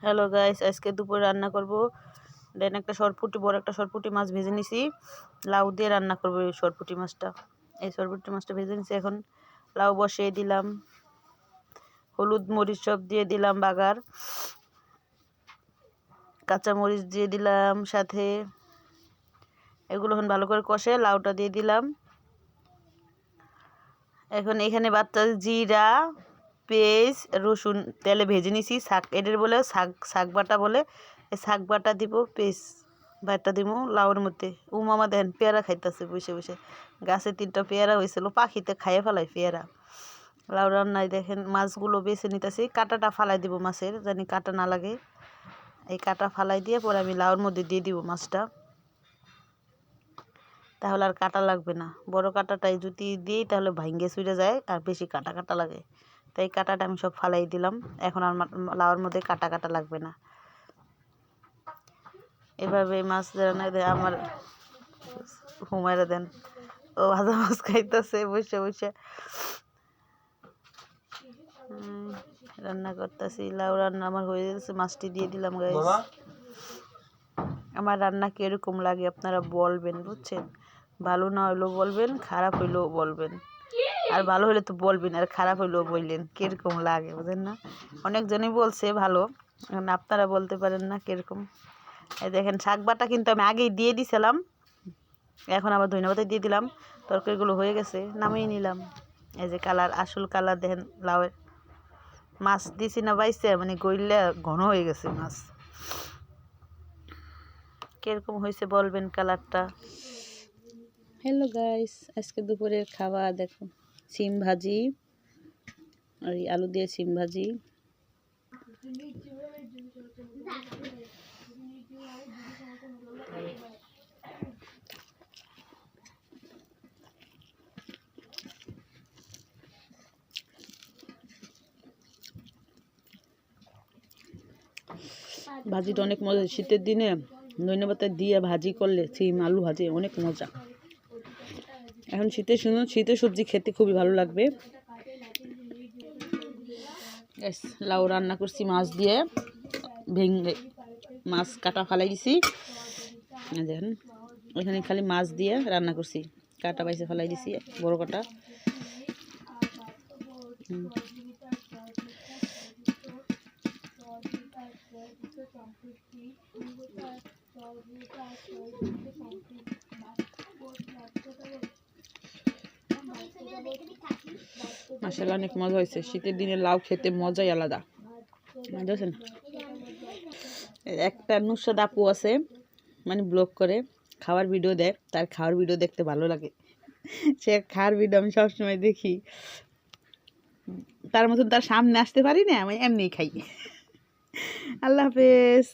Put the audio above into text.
Hello guys, আজকে দুপুরে রান্না করব। দেন একটা সরপুটি, বড় একটা সরপুটি মাছ ভেজে নিছি। লাউ দিয়ে রান্না করব এই সরপুটি মাছটা। এই সরপুটি মাছটা ভেজে নিছি। এখন লাউ বসিয়ে দিলাম, হলুদ মরিচ সব দিয়ে দিলাম বাগার, কাঁচা মরিচ দিয়ে দিলাম সাথে। এগুলো এখন ভালো করে কষে লাউটা দিয়ে দিলাম। এখন এখানে বাচ্চা জিরা, পেঁয়াজ, রসুন তেলে ভেজে নিছি। শাক এদের বলে শাক বাটা বলে। এই শাক বাটা দিব, পেঁয়াজ বাটা দিব লাউর মধ্যে। মামা দেন পেয়ারা খাইতেছে বসে বসে। গাছে 3টা পেয়ারা হয়েছিল, পাখিতে খাইয়ে ফেলাই পেয়ারা। লাউ রান্নায় দেখেন মাছগুলো বেছে নিতেছি। কাঁটাটা ফালাই দিব মাছের, জানি কাঁটা না লাগে। এই কাঁটা ফালাই দিয়ে পরে আমি লাউর মধ্যে দিয়ে দিব মাছটা, তাহলে আর কাটা লাগবে না। বড় কাঁটাটাই যদি দিই তাহলে ভাঙ্গে চুরে যায় আর বেশি কাটা কাটা লাগে। তাই কাঁটাটা আমি সব ফালাই দিলাম। এখন আর লাউর মধ্যে কাটা কাটা লাগবে না। এভাবে মাছ রান্না দেয় আমার হুমায়রা দেন। ও ভাজা মাছ খাইতেছে বসে বসে। রান্না করতেছি, লাউ রান্না আমার হয়ে গেছে। মাছটি দিয়ে দিলাম গাইস। আমার রান্না কিরকম লাগে আপনারা বলবেন, বুঝছেন? ভালো না হইলেও বলবেন, খারাপ হইলেও বলবেন। আর ভালো হলে তো বলবেন, আর খারাপ হইলেও বললেন কিরকম লাগে, বুঝেন না? অনেকজনই বলছে ভালো, আপনারা বলতে পারেন না কিরকম। এই দেখেন শাক বাটা কিন্তু আমি আগেই দিয়ে দিছিলাম। এখন আবার ধনিয়া পাতা দিয়ে দিলাম। তরকারিগুলো হয়ে গেছে, নামিয়ে নিলাম। এই যে কালার, আসল কালার দেখেন লাউয়ের। মাছ দিছি না বাইছে, মানে গইলে ঘন হয়ে গেছে মাছ। কিরকম হয়েছে বলবেন কালারটা। হ্যালো গাইস, আজকে দুপুরের খাবার দেখো, সিম ভাজি আর আলু দিয়ে সিম ভাজি। ভাজিটা অনেক মজা। শীতের দিনে ধনিয়া পাতা দিয়ে ভাজি করলে, সিম আলু ভাজি অনেক মজা। এখন শীতের সবজি খেতে খুবই ভালো লাগবে। লাউ রান্না করছি মাছ দিয়ে, ভেঙে মাছ কাটা ফালাই দিছি। দেখেন ওইখানে খালি মাছ দিয়ে রান্না করছি, কাটা বাইসে ফালাই দিছি বড় কাটা। মাশাআল্লাহ অনেক মজা হয়েছে। শীতের দিনে লাউ খেতে মজাই আলাদা, বুঝছেন? একটা নুসরাত আপু আছে, মানে ব্লগ করে, খাওয়ার ভিডিও দেয়। তার খাওয়ার ভিডিও দেখতে ভালো লাগে। সে খাওয়ার ভিডিও আমি সবসময় দেখি। তার মতন তার সামনে আসতে পারি না, আমি এমনিই খাই। আল্লাহ হাফেজ।